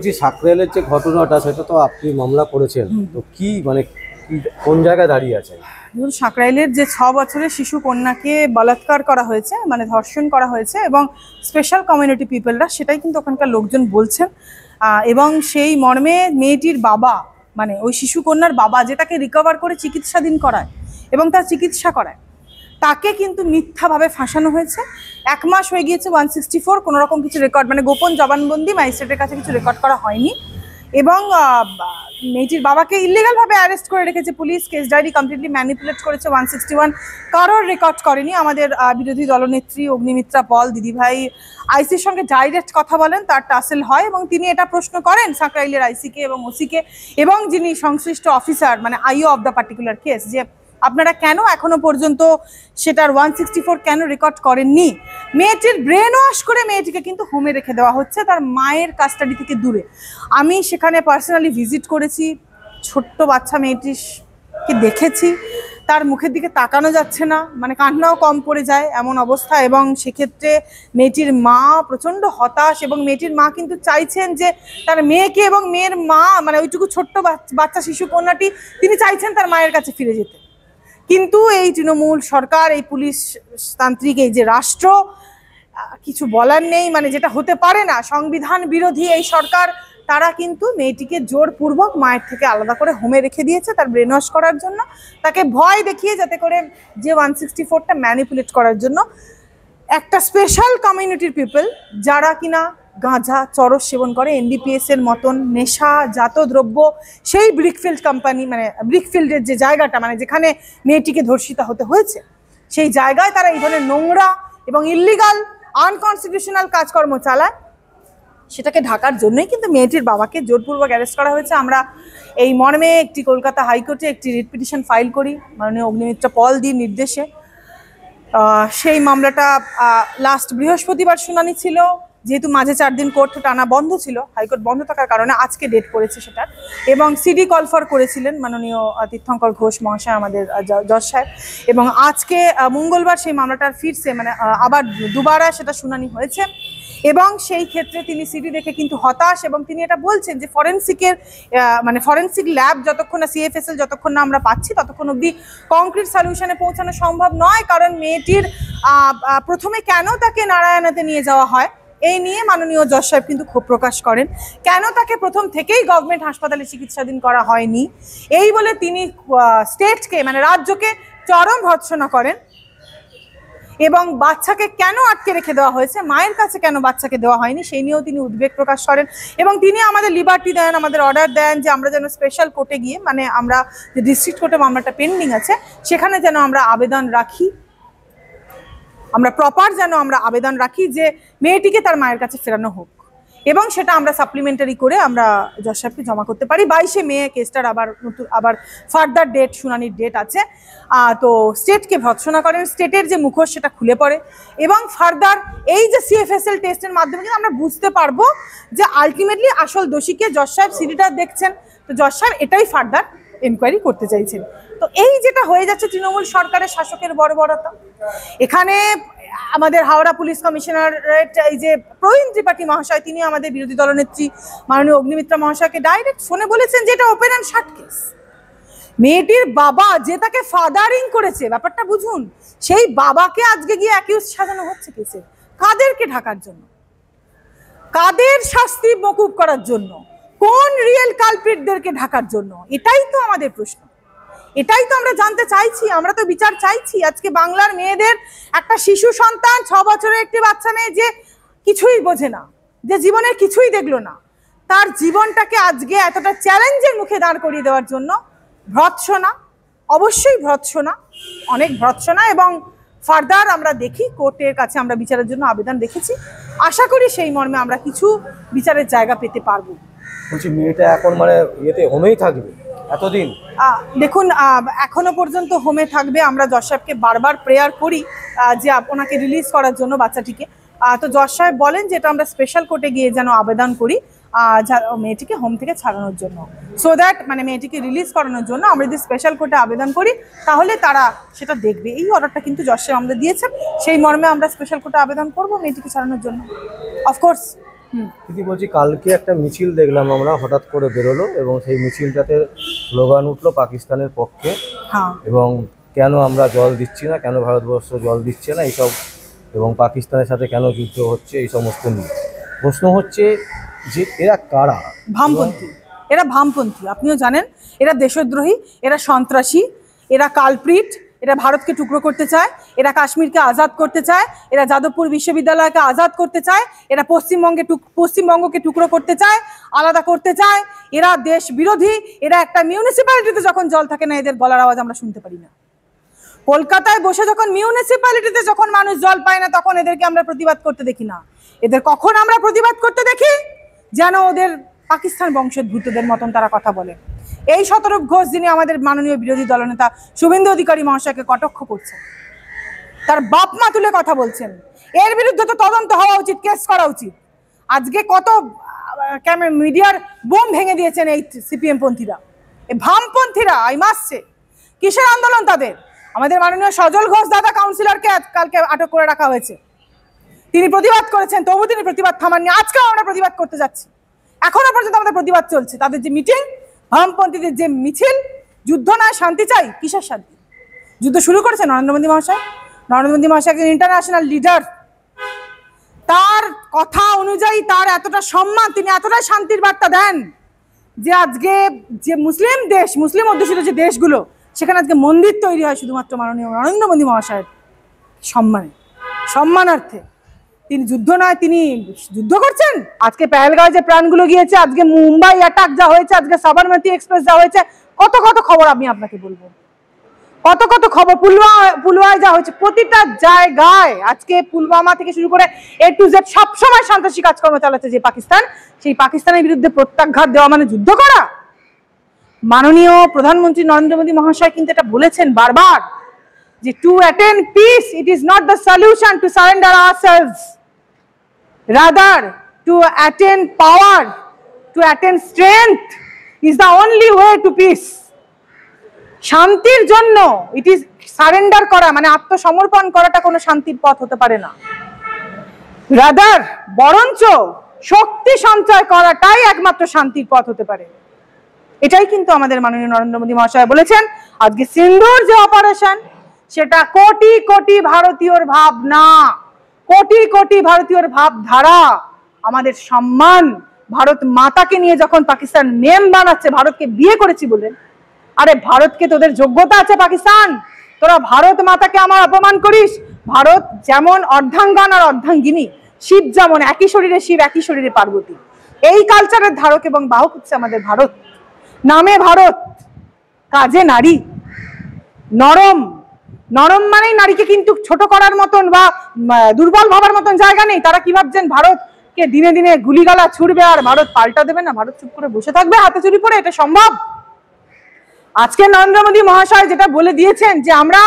বলছি সাকরাইলের যে ঘটনাটা সেটা তো আপনি মামলা করেছেন, তো কি মানে কোন জায়গায় দাঁড়িয়ে আছে? দেখুন, সাকরাইলের যে 6 বছরের শিশু কন্যাকে বলাৎকার করা হয়েছে, মানে ধর্ষণ করা হয়েছে, এবং স্পেশাল কমিউনিটি পিপলরা সেটাই কিন্তু ওখানকার লোকজন বলছেন। এবং সেই মর্মে মেয়েটির বাবা, মানে ওই শিশু কন্যার বাবা, যে তাকে রিকভার করে চিকিৎসাধীন করায় এবং তার চিকিৎসা করায়, তাকে কিন্তু মিথ্যাভাবে ফাঁসানো হয়েছে। 1 মাস হয়ে গিয়েছে, 164 কোনো রকম কিছু রেকর্ড, মানে গোপন জবানবন্দি ম্যাজিস্ট্রেটের কাছে কিছু রেকর্ড করা হয়নি। এবং মেয়েটির বাবাকে ইলিগালভাবে অ্যারেস্ট করে রেখেছে police, case diary completely manipulate করেছে, 161 কারোর রেকর্ড করেনি। আমাদের বিরোধী দলনেত্রী অগ্নিমিত্রা পল দিদিভাই আইসির সঙ্গে ডাইরেক্ট কথা বলেন, তার টাসেল হয় এবং তিনি এটা প্রশ্ন করেন সাকরাইলের আইসিকে এবং ওসিকে এবং যিনি সংশ্লিষ্ট অফিসার, মানে আইও অফ দ্য পার্টিকুলার কেস, যে আপনারা কেন এখনো পর্যন্ত সেটার 164 কেন রেকর্ড করেননি? মেয়েটির ব্রেন ওয়াশ করে মেয়েটিকে কিন্তু হোমে রেখে দেওয়া হচ্ছে, তার মায়ের কাস্টাডি থেকে দূরে। আমি সেখানে পার্সোনালি ভিজিট করেছি, ছোট্ট বাচ্চা মেয়েটিকে দেখেছি, তার মুখের দিকে তাকানো যাচ্ছে না, মানে কান্নাও কম পড়ে যায় এমন অবস্থা। এবং সেক্ষেত্রে মেয়েটির মা প্রচণ্ড হতাশ, এবং মেয়েটির মা কিন্তু চাইছেন যে তার মেয়েকে, এবং মেয়ের মা মানে ওইটুকু ছোট্ট বাচ্চা শিশু কন্যাটি, তিনি চাইছেন তার মায়ের কাছে ফিরে যেতে। কিন্তু এই তৃণমূল সরকার, এই পুলিশ তান্ত্রিক, এই যে রাষ্ট্র, কিছু বলার নেই, মানে যেটা হতে পারে না, সংবিধান বিরোধী এই সরকার, তারা কিন্তু মেয়েটিকে জোরপূর্বক মায়ের থেকে আলাদা করে হোমে রেখে দিয়েছে তার ব্রেন ওয়াশ করার জন্য, তাকে ভয় দেখিয়ে, যাতে করে যে 164টা ম্যানিপুলেট করার জন্য। একটা স্পেশাল কমিউনিটির পিপল যারা কিনা গাঁজা চরস সেবন করে, এনডিপিএস এর মতন নেশাজাত দ্রব্য, সেই ব্রিকফিল্ড কোম্পানি, মানে ব্রিকফিল্ডের যে জায়গাটা, মানে যেখানে মেয়েটিকে ধর্ষিত হতে হয়েছে, সেই জায়গায় তারা এই ধরনের নোংরা এবং ইল্লিগাল আনকনস্টিটিউশনাল কাজকর্ম চালায়। সেটাকে ঢাকার জন্যই কিন্তু মেয়েটির বাবাকে জোরপূর্বক অ্যারেস্ট করা হয়েছে। আমরা এই মর্মে একটি কলকাতা হাইকোর্টে একটি রিট পিটিশন ফাইল করি মাননীয় অগ্নিমিত্রা পল দির নির্দেশে। সেই মামলাটা লাস্ট বৃহস্পতিবার শুনানি ছিল, যেহেতু মাঝে 4 দিন কোর্ট টানা বন্ধ ছিল, হাইকোর্ট বন্ধ থাকার কারণে আজকে ডেট পড়েছে সেটার। এবং সিডি কলফার করেছিলেন মাননীয় তীর্থঙ্কর ঘোষ মহাশয়, আমাদের জজ সাহেব। এবং আজকে মঙ্গলবার সেই মামলাটার ফিরছে, মানে আবার দুবারা সেটা শুনানি হয়েছে। এবং সেই ক্ষেত্রে তিনি সিডি দেখে কিন্তু হতাশ, এবং তিনি এটা বলছেন যে ফরেন্সিকের মানে ফরেন্সিক ল্যাব যতক্ষণ না, সিএফএসএল যতক্ষণ না আমরা পাচ্ছি, ততক্ষণ অবধি কংক্রিট সলিউশনে পৌঁছানো সম্ভব নয়। কারণ মেয়েটির প্রথমে কেন তাকে নারায়ণাতে নিয়ে যাওয়া হয়, এই নিয়ে মাননীয় জজ সাহেব কিন্তু ক্ষোভ প্রকাশ করেন। কেন তাকে প্রথম থেকেই গভর্নমেন্ট হাসপাতালে চিকিৎসাধীন করা হয়নি, এই বলে তিনি স্টেটকে, মানে রাজ্যকে চরম ভর্ৎসনা করেন। এবং বাচ্চাকে কেন আটকে রেখে দেওয়া হয়েছে, মায়ের কাছে কেন বাচ্চাকে দেওয়া হয়নি, সেই নিয়েও তিনি উদ্বেগ প্রকাশ করেন। এবং তিনি আমাদের লিবার্টি দেন, আমাদের অর্ডার দেন যে আমরা যেন স্পেশাল কোর্টে গিয়ে, মানে আমরা যে ডিস্ট্রিক্ট কোর্টে মামলাটা পেন্ডিং আছে, সেখানে যেন আমরা আবেদন রাখি, আমরা প্রপার যেন আমরা আবেদন রাখি যে মেয়েটিকে তার মায়ের কাছে ফেরানো হোক। এবং সেটা আমরা সাপ্লিমেন্টারি করে আমরা জজ সাহেবকে জমা করতে পারি। 22শে মে কেসটার আবার ফার্দার ডেট, শুনানির ডেট আছে। তো স্টেটকে ভর্ৎসনা করেন, স্টেটের যে মুখোশ সেটা খুলে পড়ে। এবং ফার্দার এই যে সিএফএসএল টেস্টের মাধ্যমে কিন্তু আমরা বুঝতে পারবো যে আলটিমেটলি আসল দোষীকে। জজ সাহেব সিডিটা দেখছেন, তো জজ সাহেব এটাই ফার্দার এনকোয়ারি করতে চাইছেন। তো এই যেটা হয়ে যাচ্ছে তৃণমূল সরকারের শাসকের বর্বরতা, এখানে আমাদের হাওড়া পুলিশ কমিশনারেট এই যে প্রবীণ ত্রিপাঠী মহাশয়, তিনি আমাদের বিরোধী দলনেত্রী মাননীয় অগ্নিমিত্রা মহাশয়কে ডাইরেক্ট ফোনে বলেছেন যে এটা ওপেন অ্যান্ড শাট কেস। মেয়েটির বাবা যে তাকে ফাদারিং করেছে, ব্যাপারটা বুঝুন, সেই বাবাকে আজকে গিয়ে অ্যাকিউজ সাজানো হচ্ছে কেসে। কাদেরকে ঢাকার জন্য, কাদের শাস্তি মকুব করার জন্য, কোন রিয়েল কালপ্রিটদেরকে ঢাকার জন্য? এটাই তো আমাদের প্রশ্ন, এটাই তো আমরা জানতে চাইছি। আমরা তো বিচার চাইছি। আজকে বাংলার মেয়েদের একটা শিশু সন্তান, 6 বছরের একটি বাচ্চা মেয়ে, যে কিছুই বোঝে না, যে জীবনের কিছুই দেখলো না, তার জীবনটাকে আজকে এতটা চ্যালেঞ্জের মুখে দাঁড় করিয়ে দেওয়ার জন্য ভর্ৎসনা, অবশ্যই ভর্ৎসনা, অনেক ভর্ৎসনা। এবং ফার্দার আমরা দেখি কোর্টের কাছে আমরা বিচারের জন্য আবেদন রেখেছি, আশা করি সেই মর্মে আমরা কিছু বিচারের জায়গা পেতে পারবো। বলছি মেয়েটা এখন মানে ইয়েতে হোমেই থাকবে এতদিন? দেখুন, এখনো পর্যন্ত হোমে থাকবে। আমরা জজ সাহেবকে বারবার প্রেয়ার করি যে ওনাকে রিলিজ করার জন্য বাচ্চাটিকে। তো জজ সাহেব বলেন যে এটা আমরা স্পেশাল কোর্টে গিয়ে যেন আবেদন করি মেয়েটিকে হোম থেকে ছাড়ানোর জন্য, সো দ্যাট মানে মেয়েটিকে রিলিজ করানোর জন্য আমরা যদি স্পেশাল কোর্টে আবেদন করি তাহলে তারা সেটা দেখবে। এই অর্ডারটা কিন্তু জজ সাহেব আমাদের দিয়েছেন, সেই মর্মে আমরা স্পেশাল কোর্টে আবেদন করব মেয়েটিকে ছাড়ানোর জন্য। অফকোর্স দিদি বলছি, কালকে একটা মিছিল দেখলাম আমরা, হঠাৎ করে বেরোলো এবং সেই মিছিলটাতে স্লোগান উঠলো পাকিস্তানের পক্ষে, হ্যাঁ, এবং কেন আমরা জল দিচ্ছি না, কেন ভারতবর্ষ জল দিচ্ছে না এইসব, এবং পাকিস্তানের সাথে কেন যুদ্ধ হচ্ছে, এই সমস্ত নিয়ে প্রশ্ন হচ্ছে যে এরা কারা? ভামপন্থী। এরা ভামপন্থী, আপনিও জানেন। এরা দেশদ্রোহী, এরা সন্ত্রাসী, এরা কালপ্রিট, এরা ভারতকে টুকরো করতে চায়, এরা কাশ্মীরকে আজাদ করতে চায়, এরা যাদবপুর বিশ্ববিদ্যালয়কে আজাদ করতে চায়, এরা পশ্চিমবঙ্গকে টুকরো করতে চায়, আলাদা করতে চায়। এরা দেশ বিরোধী। এরা একটা মিউনিসিপ্যালিটিতে যখন জল থাকে না, এদের গলার আওয়াজ আমরা শুনতে পারি না। কলকাতায় বসে যখন মিউনিসিপ্যালিটিতে যখন মানুষ জল পায় না, তখন এদেরকে আমরা প্রতিবাদ করতে দেখি না। এদের কখন আমরা প্রতিবাদ করতে দেখি? যেন ওদের পাকিস্তান বংশোদ্ভূতদের মতন তারা কথা বলে। এই শতরূপ ঘোষ, যিনি আমাদের মাননীয় বিরোধী দলনেতা শুভেন্দু অধিকারী মহাশয়কে কটাক্ষ করছেন, তার বাপ মা তুলে কথা বলছেন, এর বিরুদ্ধে তো তদন্ত হওয়া উচিত, কেস করা উচিত। আজকে কত মিডিয়ার বোম ভেঙে দিয়েছেন এই সিপিএম পন্থীরা, এই ভামপন্থীরা। এই মাসছে কিসের আন্দোলন তাদের? আমাদের মাননীয় সজল ঘোষ দাদা কাউন্সিলরকে কালকে আটক করে রাখা হয়েছে। তিনি প্রতিবাদ করেছেন, তবু তিনি প্রতিবাদ থামাননি। আজকেও আমরা প্রতিবাদ করতে যাচ্ছি, এখনো পর্যন্ত আমাদের প্রতিবাদ চলছে। তাদের যে মিটিং, ভামপন্থীদের যে মিছিল, যুদ্ধ নয় শান্তি চাই, কিসের শান্তি? যুদ্ধ শুরু করেছে নরেন্দ্র মোদী মহাশয়। নরেন্দ্র মোদী মহাশয় একজন ইন্টারন্যাশনাল লিডার, তার কথা অনুযায়ী, তার এতটা সম্মান, তিনি এতটাই শান্তির বার্তা দেন যে আজকে যে মুসলিম দেশ, মুসলিম অধ্যুষিত যে দেশগুলো, সেখানে আজকে মন্দির তৈরি হয় শুধুমাত্র মাননীয় নরেন্দ্র মোদী মহাশয়ের সম্মানার্থে। তিনি যুদ্ধ নয়, তিনি যুদ্ধ করছেন। আজকে পেহেলগাঁওয়ে যে প্রাণগুলো গিয়েছে, আজকে মুম্বাই অ্যাটাক যা হয়েছে, আজকে সাবরমতী এক্সপ্রেস যা হয়েছে, কত কত খবর আমি আপনাকে বলবো, কত কত খবর। পুলওয়ামায় যা হয়েছে, প্রতিটা জায়গায় আজকে পুলওয়ামা থেকে শুরু করে A to Z সবসময় সন্ত্রাসী কাজকর্ম চালাচ্ছে যে পাকিস্তান, সেই পাকিস্তানের বিরুদ্ধে প্রত্যাঘাত দেওয়া মানে যুদ্ধ করা। মাননীয় প্রধানমন্ত্রী নরেন্দ্র মোদী মহাশয় কিন্তু এটা বলেছেন বারবার যে to attend piece, it is not the solution to surrender ourselves, rather to attend power, to attend strength is the only way to piece. শান্তির জন্য ইট ইজ সারেন্ডার করা, মানে আত্মসমর্পণ করাটা কোনো শান্তির পথ হতে পারে না। রাদার, বরঞ্চ শক্তি সঞ্চয় করাটাই একমাত্র শান্তির পথ হতে পারে। এটাই কিন্তু আমাদের মাননীয় নরেন্দ্র মোদী মহাশয় বলেছেন। আজকে সিন্ধুর যে অপারেশন, সেটা কোটি কোটি ভারতীয়র ভাবনা, কোটি কোটি ভারতীয়র ভাবধারা, আমাদের সম্মান। ভারত মাতাকে নিয়ে যখন পাকিস্তান মেম বানাচ্ছে, ভারতকে বিয়ে করেছি বলে, আরে ভারতকে তোদের যোগ্যতা আছে পাকিস্তান? তোরা ভারত মাতাকে আমার অপমান করিস? ভারত যেমন অর্ধাঙ্গন আর অর্ধাঙ্গিনী, শিব যেমন একই শরীরে শিব, একই শরীরে পার্বতী। এই কালচারের ধারক এবং বাহক হচ্ছে আমাদের ভারত। নামে ভারত, কাজে নারী। নরম, নরম মানেই নারীকে কিন্তু ছোট করার মতন বা দুর্বল ভাবার মতন জায়গা নেই। তারা কি ভাবছেন ভারতকে দিনে দিনে গুলিগালা ছুড়বে আর ভারত পাল্টা দেবে না, ভারত চুপ করে বসে থাকবে হাতে চুরি পরে? এটা সম্ভব? আজকে নরেন্দ্র মোদী মহাশয় যেটা বলে দিয়েছেন যে আমরা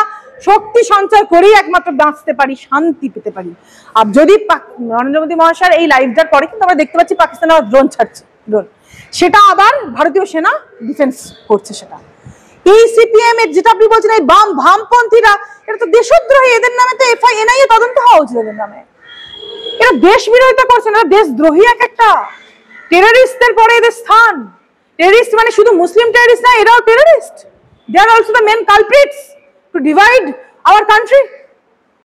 শক্তি সঞ্চয় করেই একমাত্র বাঁচতে পারি, শান্তি পেতে পারি। আর যদি নরেন্দ্র মোদী মহাশয়ের এই লাইভটার পরে কিন্তু আমরা দেখতে পাচ্ছি পাকিস্তান আবার ড্রোন ছাড়ছে, ড্রোন, সেটা আবার ভারতীয় সেনা ডিফেন্স করছে। সেটা এই সিপিএম এর যেটা আপনি বলছেন, এই ভামপন্থীরা, এটা তো দেশদ্রোহী। এদের নামে তো এনআইএ তদন্ত হওয়া উচিত। এদের নামে এরা দেশ বিরোধিতা করছে না, দেশদ্রোহী এক একটা। টেররিস্টদের পরে এদের স্থান। টেররিস্ট মানে শুধু মুসলিম টেররিস্ট না, এরাও terrorist. They are also the main culprits to divide our country.